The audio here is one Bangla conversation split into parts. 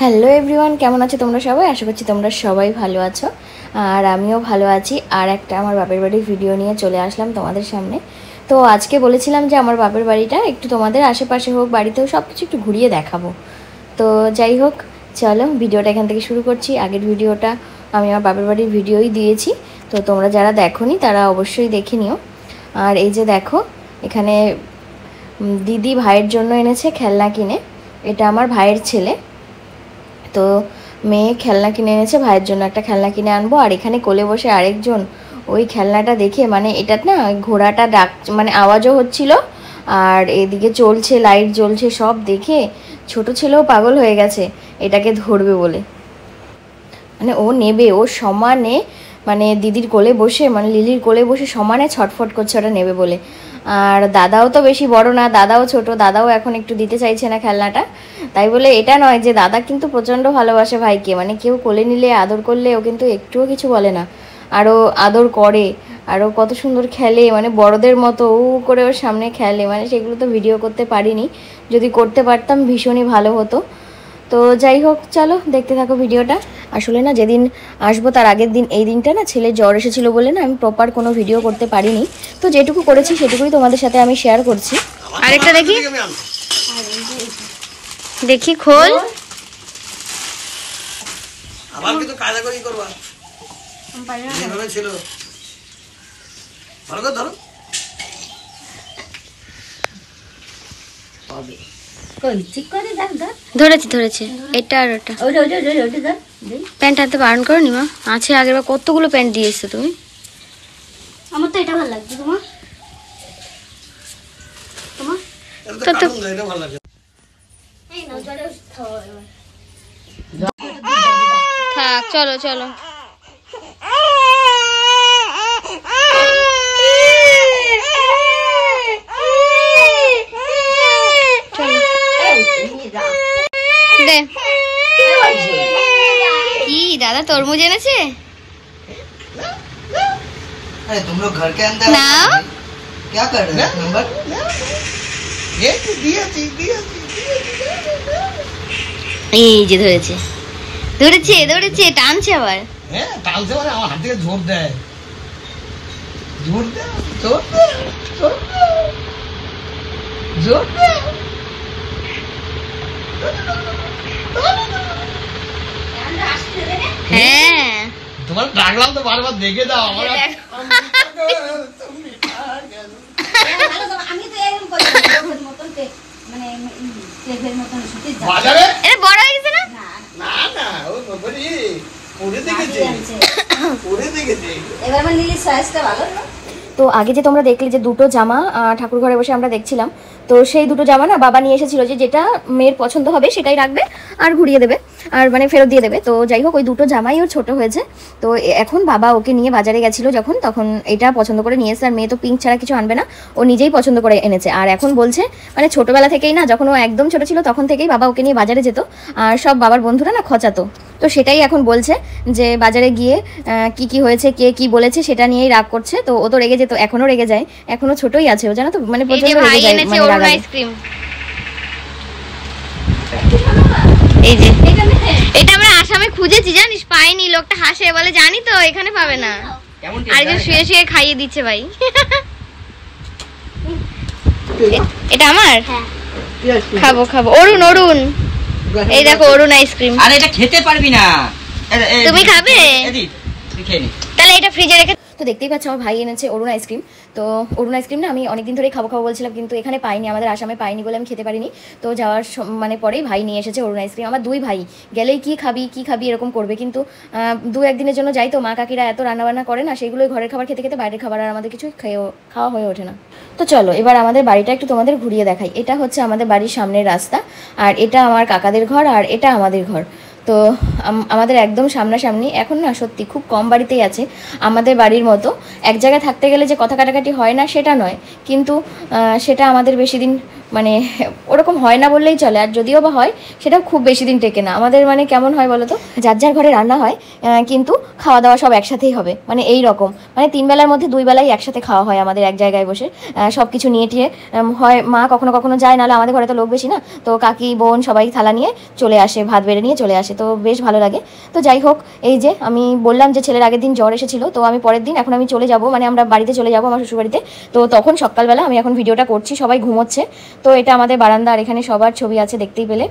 হ্যালো এভরিওয়ান, কেমন আছো তোমরা সবাই? আশা করছি তোমরা সবাই ভালো আছো আর আমিও ভালো আছি। আর একটা আমার বাপের বাড়ির ভিডিও নিয়ে চলে আসলাম তোমাদের সামনে। তো আজকে বলেছিলাম যে আমার বাপের বাড়িটা একটু তোমাদের আশেপাশে হোক, বাড়িতেও সব কিছু একটু ঘুরিয়ে দেখাবো। তো যাই হোক, চলো ভিডিওটা এখান থেকে শুরু করছি। আগের ভিডিওটা আমি আমার বাপের বাড়ির ভিডিওই দিয়েছি, তো তোমরা যারা দেখোনি তারা অবশ্যই দেখে নিও। আর এই যে দেখো, এখানে দিদি ভাইয়ের জন্য এনেছে খেলনা কিনে। এটা আমার ভাইয়ের ছেলে, তো মেয়ে খেলনা কিনে এনেছে, ভাইয়ের জন্য একটা খেলনা কিনে আনবো। আর এখানে কোলে বসে আরেকজন ওই খেলনাটা দেখে, মানে এটা না ঘোড়াটা ডাক, মানে আওয়াজও হচ্ছিল আর এদিকে চলছে, লাইট জ্বলছে, সব দেখে ছোট ছেলেও পাগল হয়ে গেছে এটাকে ধরবে বলে। মানে ও নেবে, ও সমানে মানে দিদির কোলে বসে, মানে লিলির কোলে বসে সমানে ছটফট করছে ওটা নেবে বলে। আর দাদাও তো বেশি বড় না, দাদাও ছোট, দাদাও এখন একটু দিতে চাইছে না খেলনাটা। তাই বলে এটা নয় যে দাদা কিন্তু প্রচণ্ড ভালোবাসে ভাইকে, মানে কেউ কোলে নিলে আদর করলে ও কিন্তু একটুও কিছু বলে না, আরও আদর করে, আরও কত সুন্দর খেলে, মানে বড়দের মতো ও করে ওর সামনে খেলে। মানে সেগুলো তো ভিডিও করতে পারিনি, যদি করতে পারতাম ভীষণই ভালো হতো। তো যাই হোক, চলো দেখতে থাকো ভিডিওটা। আসলে না যেদিন আসবো তার আগের দিন, এই দিনটা না ছেলে জ্বর এসেছিলো বলে না আমি প্রপার কোনো ভিডিও করতে পারিনি। তো যেটুকু করেছি সেটুকুই তোমাদের সাথে আমি শেয়ার করছি। আরেকটা দেখি, দেখি খোল। আবার কিন্তু কায়দা করেই করবা, যেভাবে ছিল ভালো করে ধরো। ধরেছি এটা আর ওটা। প্যান্ট হাতে বারণ করো নি মা, আছে আগের বার কতগুলো প্যান্ট দিয়ে এসছো তুমি। আমার তো এটা ভালো লাগছে, তোমার এটা ভালো লাগে। থাক, চলো চলো। কি দাদা তরমুজ এনেছে? अरे तुम लोग घर के अंदर ना क्या कर रहे हो? नंबर ये दिया এই যে ধরেছে টানছে আবার। হ্যাঁ টানছে, মানে আমার হাত থেকে জোর দেয়। হ্যাঁ তোমার ডাকলাম তো বারবার দেখে যাও আমার। আমি তো এরকম করি মতন মানে টেপের মতন শুতে যাই। বাজারে এটা বড় হয়ে গেছে না? না না ও বাবারি পরে দেখেছে। এবার আমার লিলির সাইজটা ভালো না। তো আগে যে তোমরা দেখলে যে দুটো জামা ঠাকুর ঘরে বসে আমরা দেখছিলাম, তো সেই দুটো জামা না বাবা নিয়ে এসেছিল, যে যেটা মেয়ের পছন্দ হবে সেটাই রাখবে আর ঘুরিয়ে দেবে, আর মানে ফেরত দিয়ে দেবে। তো যাই হোক, ওই দুটো জামাই ওর ছোটো হয়েছে। তো এখন বাবা ওকে নিয়ে বাজারে গেছিলো যখন, তখন এটা পছন্দ করে নিয়ে এসে, আর মেয়ে তো পিঙ্ক ছাড়া কিছু আনবে না, ও নিজেই পছন্দ করে এনেছে। আর এখন বলছে, মানে ছোটোবেলা থেকেই না, যখন ও একদম ছোটো ছিল তখন থেকেই বাবা ওকে নিয়ে বাজারে যেত, আর সব বাবার বন্ধুরা না খচাতো। তো সেটাই এখন বলছে যে বাজারে গিয়ে কি হয়েছে, কে কি বলেছে সেটা নিয়েই রাগ করছে। তো ও তো রেগে যেত, এখনো রেগে যায়, এখনো ছোটই আছে ও, জানো তো, মানে প্রচন্ড রেগে যায়। মানে রাগ আইসক্রিম, এই যে এটা আমরা আসামে খুঁজেছি জানিস, পাইনি। লোকটা হাসে বলে জানি তো এখানে পাবে না, আর যে শুয়ে শুয়ে খাইয়ে দিচ্ছে ভাই। এটা আমার, খাবো অরুণ এই দেখো অরুণ আইসক্রিম। আরে এটা খেতে পারবি না, তুমি খাবে? তুই খেয়ে নি। তাহলে এটা ফ্রিজে রেখে। তো দেখতেই পাচ্ছ আমার ভাই এনেছে অরুণ আইসক্রিম। তো অরুণ আইসক্রিম না আমি অনেকদিন ধরেই খাবো বলছিলাম, কিন্তু এখানে পাইনি, আমাদের আসামে পাইনি বলে আমি খেতে পারিনি। তো যাওয়ার মানে পরেই ভাই নিয়ে এসেছে অরুণ আইসক্রিম। আমার দুই ভাই গেলেই কি খাবি এরকম করবে, কিন্তু দু একদিনের জন্য যাই তো, মা কাকিরা এত রান্নাবান্না করে না, সেগুলোই ঘরের খাবার খেতে খেতে বাইরের খাবার আর আমাদের কিছু খাওয়া হয়ে ওঠে না। তো চলো এবার আমাদের বাড়িটা একটু তোমাদের ঘুরিয়ে দেখাই। এটা হচ্ছে আমাদের বাড়ির সামনের রাস্তা, আর এটা আমার কাকাদের ঘর, আর এটা আমাদের ঘর। তো আমাদের একদম সামনাসামনি। এখন না সত্যি খুব কম বাড়িতেই আছে আমাদের বাড়ির মতো। এক জায়গায় থাকতে গেলে যে কথা কাটাকাটি হয় না সেটা নয়, কিন্তু সেটা আমাদের বেশি দিন মানে ওরকম হয় না বললেই চলে, আর যদিও বা হয় সেটাও খুব বেশি দিন টেকে না। আমাদের মানে কেমন হয় বলো তো, যার যার ঘরে রান্না হয় কিন্তু খাওয়া দাওয়া সব একসাথেই হবে, মানে এই রকম, মানে 3 বেলার মধ্যে 2 বেলাই একসাথে খাওয়া হয় আমাদের এক জায়গায় বসে। সব কিছু নিয়ে টিয়ে হয় মা কখনো কখনো যায়, নাহলে আমাদের ঘরে তো লোক বেশি না, তো কাকি বোন সবাই থালা নিয়ে চলে আসে, ভাত বেড়ে নিয়ে চলে আসে, তো বেশ ভালো লাগে। তো যাই হোক, এই যে আমি বললাম যে ছেলের আগের দিন জ্বর এসেছিল, তো আমি পরের দিন এখন আমি চলে যাব, মানে আমরা বাড়িতে চলে যাব আমার শ্বশুরবাড়িতে। তো তখন সকালবেলা আমি এখন ভিডিওটা করছি, সবাই ঘুমোচ্ছে। তো এটা আমাদের বারান্দা, আর এখানে সবার ছবি আছে দেখতেই পেলে।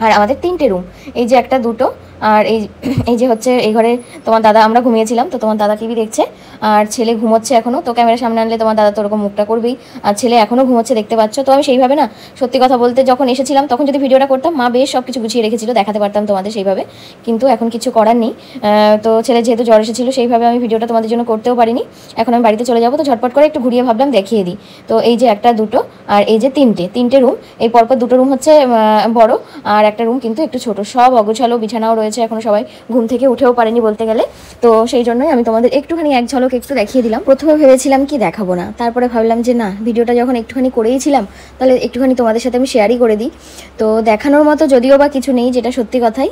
আর আমাদের 3টে রুম, এই যে একটা দুটো, আর এই যে হচ্ছে এই ঘরে তোমার দাদা, আমরা ঘুমিয়েছিলাম তো তোমার দাদা টিভি দেখছে, আর ছেলে ঘুমোচ্ছে এখনও। তো ক্যামেরার সামনে আনলে তোমার দাদা তো ওরকম মুখটা করবেই, আর ছেলে এখনও ঘুমোচ্ছে দেখতে পাচ্ছ। তো আমি সেইভাবে না, সত্যি কথা বলতে যখন এসেছিলাম তখন যদি ভিডিওটা করতাম, মা বেশ সব কিছু গুছিয়ে রেখেছিল, দেখাতে পারতাম তোমাদের সেইভাবে, কিন্তু এখন কিছু করার নেই। তো ছেলে যেহেতু জ্বর এসেছিলো, সেইভাবে আমি ভিডিওটা তোমাদের জন্য করতেও পারিনি। এখন আমি বাড়িতে চলে যাবো, তো ঝটপট করে একটু ঘুরিয়ে ভাবলাম দেখিয়ে দিই। তো এই যে একটা দুটো, আর এই যে 3টে রুম, এই পরপর 2টো রুম হচ্ছে বড়, আর একটা রুম কিন্তু একটু ছোট, সব অগোছালো, বিছানাও রয়েছে, এখনো সবাই ঘুম থেকে উঠেও পারেনি বলতে গেলে। তো সেই জন্যই আমি তোমাদের একটুখানি এক ঝলক একটু দেখিয়ে দিলাম। প্রথমে ভেবেছিলাম কি দেখাবো না, তারপরে ভাবলাম যে না, ভিডিওটা যখন একটুখানি করেইছিলাম তাহলে একটুখানি তোমাদের সাথে আমি শেয়ারই করে দিই। তো দেখানোর মতো যদিও বা কিছু নেই, যেটা সত্যি কথাই,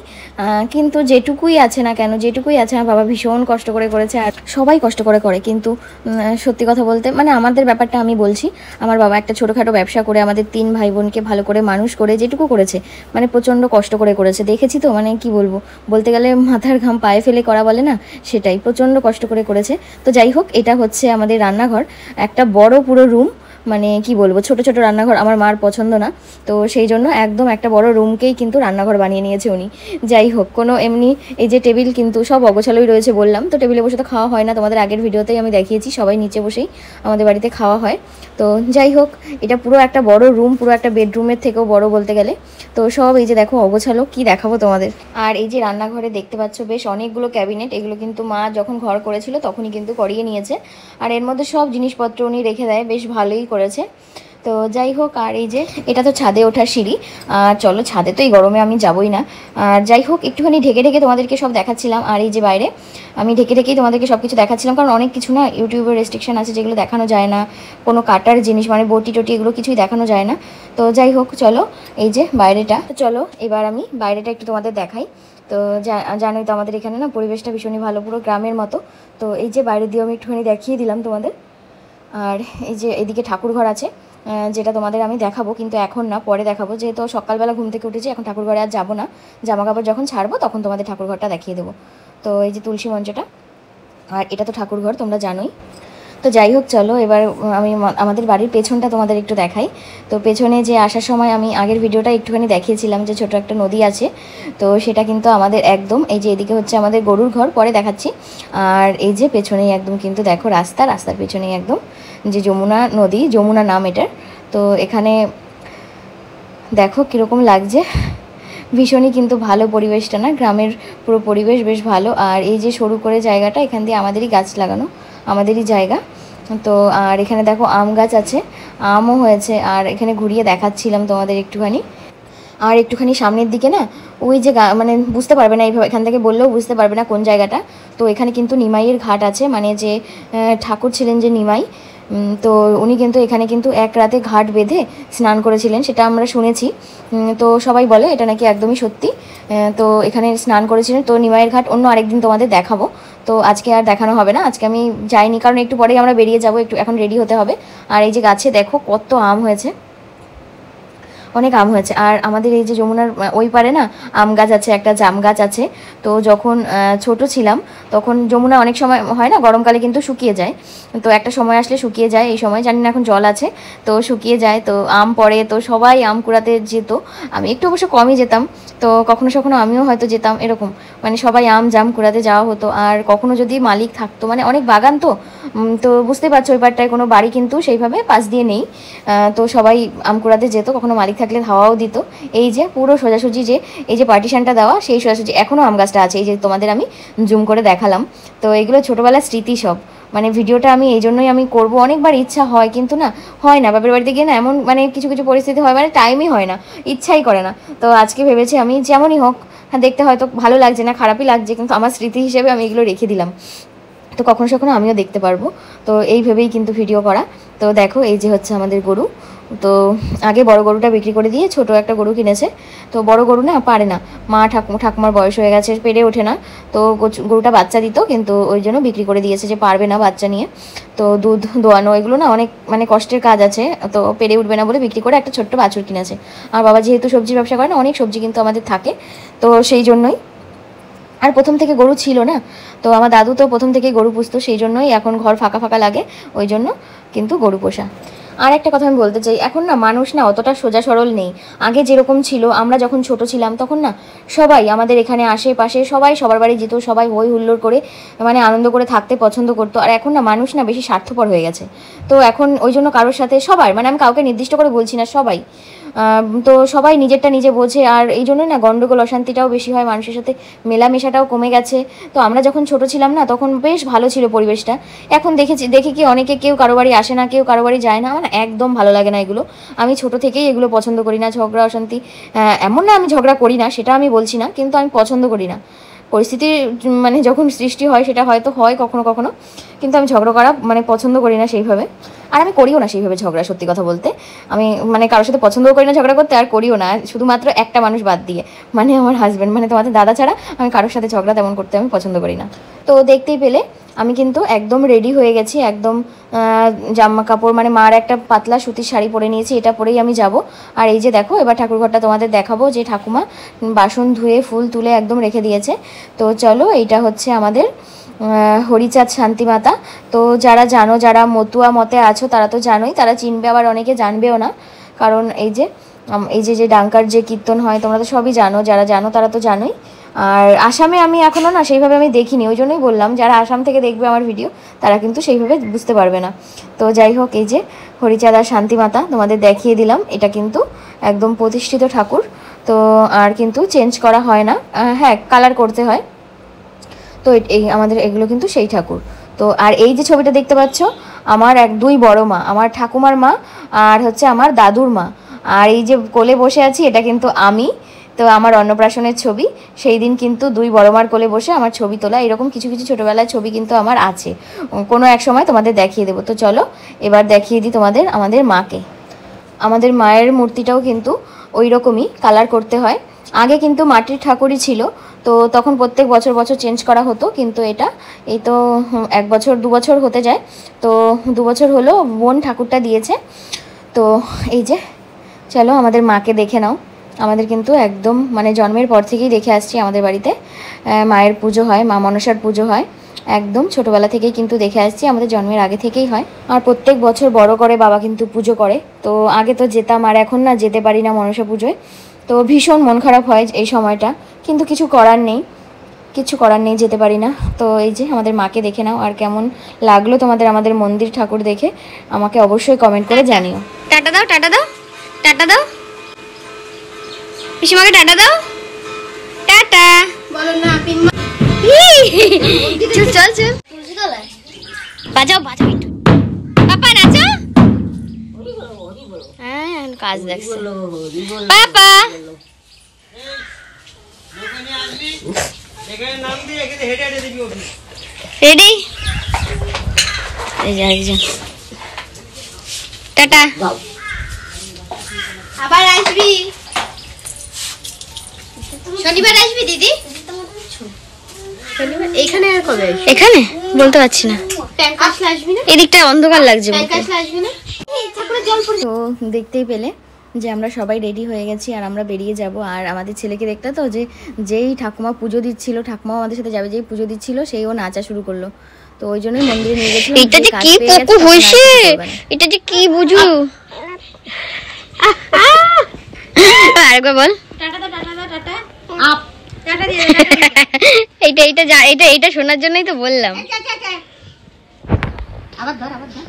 কিন্তু যেটুকুই আছে না কেন, যেটুকুই আছে আমার বাবা ভীষণ কষ্ট করে করেছে, আর সবাই কষ্ট করে করে, কিন্তু সত্যি কথা বলতে মানে আমাদের ব্যাপারটা আমি বলছি, আমার বাবা একটা ছোটোখাটো ব্যবসা করে আমাদের 3 ভাই বোনকে ভালো করে মানুষ করে যেটুকু করেছে, মানে প্রচণ্ড কষ্ট করে করেছে, দেখেছি তো, মানে কি বলবো, বলতে গেলে মাথার ঘাম পায়ে ফেলে করা বলে না, সেটাই, প্রচণ্ড কষ্ট করে করেছে। তো যাই হোক, এটা হচ্ছে আমাদের রান্নাঘর, একটা বড় পুরো রুম, মানে কি বলবো, ছোট ছোট রান্নাঘর আমার মার পছন্দ না, তো সেই জন্য একদম একটা বড় রুমকেই কিন্তু রান্নাঘর বানিয়ে নিয়েছে উনি। যাই হোক, কোনো এমনি এই যে টেবিল কিন্তু সব অগোছালোই রয়েছে বললাম, তো টেবিলে বসে তো খাওয়া হয় না, তোমাদের আগের ভিডিওতেই আমি দেখিয়েছি, সবাই নিচে বসেই আমাদের বাড়িতে খাওয়া হয়। তো যাই হোক, এটা পুরো একটা বড় রুম, পুরো একটা বেডরুমের থেকেও বড় বলতে গেলে। তো সব এই যে দেখো অগোছালো, কি দেখাবো তোমাদের। আর এই যে রান্নাঘরে দেখতে পাচ্ছ বেশ অনেকগুলো ক্যাবিনেট, এগুলো কিন্তু মা যখন ঘর করেছিল তখনই কিন্তু করিয়ে নিয়েছে, আর এর মধ্যে সব জিনিসপত্র উনি রেখে দেয়, বেশ ভালোই করেছে। তো যাই হোক, আর এই যে এটা তো ছাদে ওঠার সিঁড়ি, আর চলো ছাদে তো এই গরমে আমি যাবই না, আর যাই হোক একটুখানি ঢেকে ঢেকে তোমাদেরকে সব দেখাচ্ছিলাম। আর এই যে বাইরে আমি ঢেকে ঢেকেই তোমাদেরকে সব কিছু দেখাচ্ছিলাম, কারণ অনেক কিছু না ইউটিউবের রেস্ট্রিকশন আছে, যেগুলো দেখানো যায় না, কোনো কাটার জিনিস মানে বটি টটি এগুলো কিছুই দেখানো যায় না। তো যাই হোক, চলো এই যে বাইরেটা, তো চলো এবার আমি বাইরেটা একটু তোমাদের দেখাই। তো জানোই তো আমাদের এখানে না পরিবেশটা ভীষণই ভালো, পুরো গ্রামের মতো। তো এই যে বাইরে দিয়ে আমি একটুখানি দেখিয়ে দিলাম তোমাদের। আর এই যে এদিকে ঠাকুরঘর আছে, যেটা তোমাদের আমি দেখাবো, কিন্তু এখন না, পরে দেখাবো, যেহেতু সকালবেলা ঘুম থেকে উঠেছি, এখন ঠাকুরঘরে আর যাবো না, জামা কাপড় যখন ছাড়বো তখন তোমাদের ঠাকুরঘরটা দেখিয়ে দেবো। তো এই যে তুলসী মঞ্চটা, আর এটা তো ঠাকুরঘর তোমরা জানোই। তো যাই হোক, চলো এবার আমি আমাদের বাড়ির পেছনটা তোমাদের একটু দেখাই। তো পেছনে যে আসার সময় আমি আগের ভিডিওটা একটুখানি দেখিয়েছিলাম যে ছোট একটা নদী আছে, তো সেটা কিন্তু আমাদের একদম এই যে এদিকে হচ্ছে আমাদের গরুর ঘর, পরে দেখাচ্ছি। আর এই যে পেছনেই একদম কিন্তু দেখো রাস্তার পেছনেই একদম যে যমুনা নদী, যমুনা নাম এটার। তো এখানে দেখো কীরকম লাগছে, ভীষণই কিন্তু ভালো পরিবেশটা না, গ্রামের পুরো পরিবেশ বেশ ভালো। আর এই যে সরু করে জায়গাটা, এখান দিয়ে আমাদেরই গাছ লাগানো, আমাদেরই জায়গা। তো আর এখানে দেখো আম গাছ আছে, আমও হয়েছে, আর এখানে ঘুরিয়ে দেখাচ্ছিলাম তোমাদের একটুখানি। আর একটুখানি সামনের দিকে না, ওই যে মানে বুঝতে পারবে না এইভাবে, এখান থেকে বললেও বুঝতে পারবে না কোন জায়গাটা। তো এখানে কিন্তু নিমাইয়ের ঘাট আছে, মানে যে ঠাকুর ছিলেন যে নিমাই, তো উনি কিন্তু এখানে কিন্তু এক রাতে ঘাট বেঁধে স্নান করেছিলেন, সেটা আমরা শুনেছি। তো সবাই বলে এটা নাকি একদমই সত্যি। তো এখানে স্নান করেছিলেন। তো নিমাইয়ের ঘাট অন্য আরেকদিন তোমাদের দেখাবো, তো আজকে আর দেখানো হবে না, আজকে আমি যাইনি, কারণ একটু পরেই আমরা বেরিয়ে যাব, একটু এখন রেডি হতে হবে। আর এই যে গাছে দেখো কত আম হয়েছে, অনেক আম হয়েছে। আর আমাদের এই যে যমুনার ওই পারে না আম গাছ আছে, একটা জাম গাছ আছে। তো যখন ছোট ছিলাম তখন যমুনা অনেক সময় হয় না, গরমকালে কিন্তু শুকিয়ে যায়, তো একটা সময় আসলে শুকিয়ে যায়, এই সময় জানি না এখন জল আছে, তো শুকিয়ে যায়, তো আম পড়ে, তো সবাই আম কুড়াতে যেত, আমি একটু অবশ্য কমই যেতাম, তো কখনো কখনো আমিও হয়তো যেতাম, এরকম মানে সবাই আম জাম কুড়াতে যাওয়া হতো। আর কখনো যদি মালিক থাকতো, মানে অনেক বাগান তো বুঝতে পারছো ওই পারটায় কোনো বাড়ি কিন্তু সেইভাবে পাশ দিয়ে নেই, তো সবাই আম কুড়াতে যেত, কখনো মালিক থাকলে হাওয়াও দিত। এই যে পুরো সোজাসুজি যে এই যে পার্টিশনটা দেওয়া, সেই সোজাসুজি এখনও আম গাছটা আছে, এই যে তোমাদের আমি জুম করে দেখালাম। তো এগুলো ছোটোবেলার স্মৃতি সব, মানে ভিডিওটা আমি এই জন্যই আমি করবো, অনেকবার ইচ্ছা হয় কিন্তু না হয় না, বাপের বাড়িতে গিয়ে না এমন মানে কিছু কিছু পরিস্থিতি হয়, মানে টাইমই হয় না, ইচ্ছাই করে না। তো আজকে ভেবেছি আমি যেমনই হোক, হ্যাঁ দেখতে হয়তো ভালো লাগছে না, খারাপই লাগছে, কিন্তু আমার স্মৃতি হিসেবে আমি এগুলো রেখে দিলাম, তো কখনো কখনো আমিও দেখতে পারবো, তো এই ভেবেই কিন্তু ভিডিও করা। তো দেখো এই যে হচ্ছে আমাদের গরু, তো আগে বড় গরুটা বিক্রি করে দিয়ে ছোট একটা গরু কিনেছে। তো বড় গরু না পারে না, মা ঠাকুমার বয়স হয়ে গেছে, পেরে ওঠে না। তো গরুটা বাচ্চা দিত, কিন্তু ওই জন্য বিক্রি করে দিয়েছে যে পারবে না বাচ্চা নিয়ে। তো দুধ দোয়ানো এগুলো না অনেক মানে কষ্টের কাজ আছে, তো পেরে উঠবে না বলে বিক্রি করে একটা ছোট্ট বাছুর কিনেছে। আর বাবা যেহেতু সবজি ব্যবসা করে না, অনেক সবজি কিন্তু আমাদের থাকে, তো সেই জন্যই। আর প্রথম থেকে গরু ছিল না, তো আমার দাদু তো প্রথম থেকে গরু পুষতো, সেই জন্যই এখন ঘর ফাঁকা ফাঁকা লাগে, ওই জন্য কিন্তু গরু পোষা। আর একটা কথা আমি বলতে চাই, এখন না মানুষ না অতটা সোজা সরল নেই। আগে যেরকম ছিল, আমরা যখন ছোট ছিলাম তখন না সবাই আমাদের এখানে আশেপাশে সবাই সবার বাড়ি যেত, সবাই হই হুল্লোড় করে মানে আনন্দ করে থাকতে পছন্দ করতো। আর এখন না মানুষ না বেশি স্বার্থপর হয়ে গেছে। তো এখন ওই জন্য কারোর সাথে সবার, মানে আমি কাউকে নির্দিষ্ট করে বলছি না, সবাই তো সবাই নিজেরটা নিজে বোঝে। আর এই জন্য না গণ্ডগোল অশান্তিটাও বেশি হয়, মানুষের সাথে মেলামেশাটাও কমে গেছে। তো আমরা যখন ছোট ছিলাম না, তখন বেশ ভালো ছিল পরিবেশটা। এখন দেখি কি অনেকে কেউ কারো বাড়ি আসে না, কেউ কারো বাড়ি যায় না। আমার একদম ভালো লাগে না এগুলো। আমি ছোট থেকেই এগুলো পছন্দ করি না, ঝগড়া অশান্তি। এমন না আমি ঝগড়া করি না, সেটা আমি বলছি না, কিন্তু আমি পছন্দ করি না। পরিস্থিতি মানে যখন সৃষ্টি হয় সেটা হয়তো হয় কখনো কখনো, কিন্তু আমি ঝগড়া করা মানে পছন্দ করি না সেইভাবে। আর আমি করিও না সেইভাবে ঝগড়া, সত্যি কথা বলতে। আমি মানে কারোর সাথে পছন্দও করি না ঝগড়া করতে, আর করিও না, শুধুমাত্র একটা মানুষ বাদ দিয়ে, মানে আমার হাজব্যান্ড, মানে তোমাদের দাদা ছাড়া আমি কারোর সাথে ঝগড়া তেমন করতে আমি পছন্দ করি না। তো দেখতেই পেলে আমি কিন্তু একদম রেডি হয়ে গেছি, একদম জামা কাপড় মানে মার একটা পাতলা সুতির শাড়ি পরে নিয়েছি, এটা পরেই আমি যাব। আর এই যে দেখো, এবার ঠাকুরঘরটা তোমাদের দেখাবো, যে ঠাকুমা বাসন ধুয়ে ফুল তুলে একদম রেখে দিয়েছে। তো চলো, এইটা হচ্ছে আমাদের হরিচাঁদ শান্তিমাতা। তো যারা জানো, যারা মতুয়া মতে আছো তারা তো জানোই, তারা চিনবে, আবার অনেকে জানবেও না, কারণ এই যে ডাঙ্কার যে কীর্তন হয় তোমরা তো সবই জানো, যারা জানো তারা তো জানোই। আর আসামে আমি এখনও না সেইভাবে আমি দেখিনি, ওই জন্যই বললাম যারা আসাম থেকে দেখবে আমার ভিডিও তারা কিন্তু সেইভাবে বুঝতে পারবে না। তো যাই হোক, এই যে হরিচাঁদ আর শান্তিমাতা তোমাদের দেখিয়ে দিলাম, এটা কিন্তু একদম প্রতিষ্ঠিত ঠাকুর। তো আর কিন্তু চেঞ্জ করা হয় না, হ্যাঁ কালার করতে হয়। তো এই আমাদের এগুলো কিন্তু সেই ঠাকুর। তো আর এই যে ছবিটা দেখতে পাচ্ছ, আমার দুই বড় মা, আমার ঠাকুমার মা আর হচ্ছে আমার দাদুর মা। আর এই যে কোলে বসে আছি, এটা কিন্তু আমি। তো আমার অন্নপ্রাশনের ছবি, সেই দিন কিন্তু দুই বড় মার কোলে বসে আমার ছবি তোলা। এরকম কিছু কিছু ছোটোবেলার ছবি কিন্তু আমার আছে, কোনো এক সময় তোমাদের দেখিয়ে দেবো। তো চলো এবার দেখিয়ে দিই তোমাদের আমাদের মাকে। আমাদের মায়ের মূর্তিটাও কিন্তু ওই রকমই কালার করতে হয়। আগে কিন্তু মাটির ঠাকুরই ছিল, তো তখন প্রত্যেক বছর চেঞ্জ করা হতো, কিন্তু এই তো 1 বছর 2 বছর হতে যায়। তো 2 বছর হলো বোন ঠাকুরটা দিয়েছে। তো এই যে চলো আমাদের মাকে দেখে নাও। আমাদের কিন্তু একদম মানে জন্মের পর থেকেই দেখে আসছি, আমাদের বাড়িতে মায়ের পুজো হয়, মা মনসার পুজো হয়, একদম ছোটোবেলা থেকেই কিন্তু দেখে আসছি, আমাদের জন্মের আগে থেকেই হয়। আর প্রত্যেক বছর বড় করে বাবা কিন্তু পুজো করে। তো আগে তো যেতাম, আর এখন না যেতে পারি না মনসা পুজোয়। তো ভীষণ মন খারাপ হয় এই সময়টা, কিন্তু কিছু করার নেই, যেতে পারি না। তো এই যে আমাদের মাকে দেখে নাও। আর কেমন লাগলো তোমাদের আমাদের মন্দির ঠাকুর দেখে আমাকে অবশ্যই কমেন্ট করে জানিও। টাটা দাও, টাটা দাও, টাটা দাও, পিসিমাকে টাটা দাও, টাটা বলো না চল চল চল, বাজাও একটু, পাপা নাচো। হ্যাঁ কাজ দেখছে পাপা। রেডি, টাটা, আবার আসবি, শনিবার আসবি দিদি। এখানে আর কবে আসবি? এখানে বলতে পারছি না, ট্যাঙ্ক আসলে আসবি না? এদিকটা অন্ধকার লাগছে। ট্যাঙ্ক আসলে আসবি না? ঠাকুরের জল পড়ে। তো দেখতেই পেলে যে আমরা সবাই রেডি হয়ে গেছি, আর আমরা বেরিয়ে যাব। আর আমাদের ছেলেকে দেখতে তো, যেই ঠাকুমা পুজো দিচ্ছিল, ঠাকুমাও আমাদের সাথে যাবে, যেই পুজো দিচ্ছিল সেইও নাচা শুরু করলো। তো ওই জন্যই মন্দিরে নিয়ে গেছিলাম। এটা যে কি পকু হইছে, এটা যে কি বুঝু, আরেকবার বল, টাটা দাও, টাটা দাও, টাটা আপ, টাটা দিয়ে এইটা শোনার জন্যই তো বললাম। আবার ধর, আবার ধর,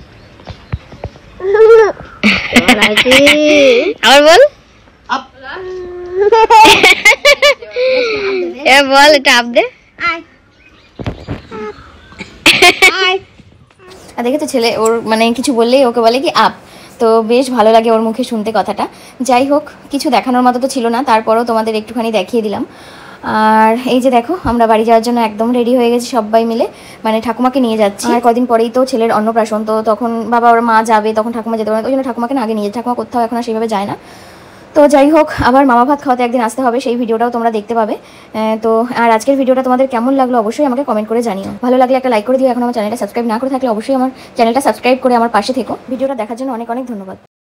আবার বল, আপ এ বল, এটা আপ দে। আর দেখেছো ছেলে, ওর মানে কিছু বললেই ওকে বলে কি আপ। তো বেশ ভালো লাগে ওর মুখে শুনতে কথাটা। যাই হোক, কিছু দেখানোর মতো তো ছিল না, তারপরেও তোমাদের একটুখানি দেখিয়ে দিলাম। আর এই যে দেখো আমরা বাড়ি যাওয়ার জন্য একদম রেডি হয়ে গেছি সবাই মিলে, মানে ঠাকুমাকে নিয়ে যাচ্ছি। আর কদিন পরেই তো ছেলের অন্নপ্রাশন, তো তখন বাবা ওর মা যাবে, তখন ঠাকুমা যেতে পারে না, ওই জন্য ঠাকুমাকে না আগে নিয়ে যায়। ঠাকুমা কোথাও এখন আর সেইভাবে যায় না। তো যাই হোক, আবার মামা ভাত খাওয়াতে একদিন আসতে হবে, সেই ভিডিওটাও তোমরা দেখতে পাবে। তো আর আজকের ভিডিওটা তোমাদের কেমন লাগলো অবশ্যই আমাকে কমেন্ট করে জানিও। ভালো লাগলে একটা লাইক করে দিও। এখন আমার চ্যানেলটা সাবস্ক্রাইব না করে থাকলে অবশ্যই আমার চ্যানেলটা সাবস্ক্রাইব করে আমার পাশে থেকো। ভিডিওটা দেখার জন্য অনেক অনেক ধন্যবাদ।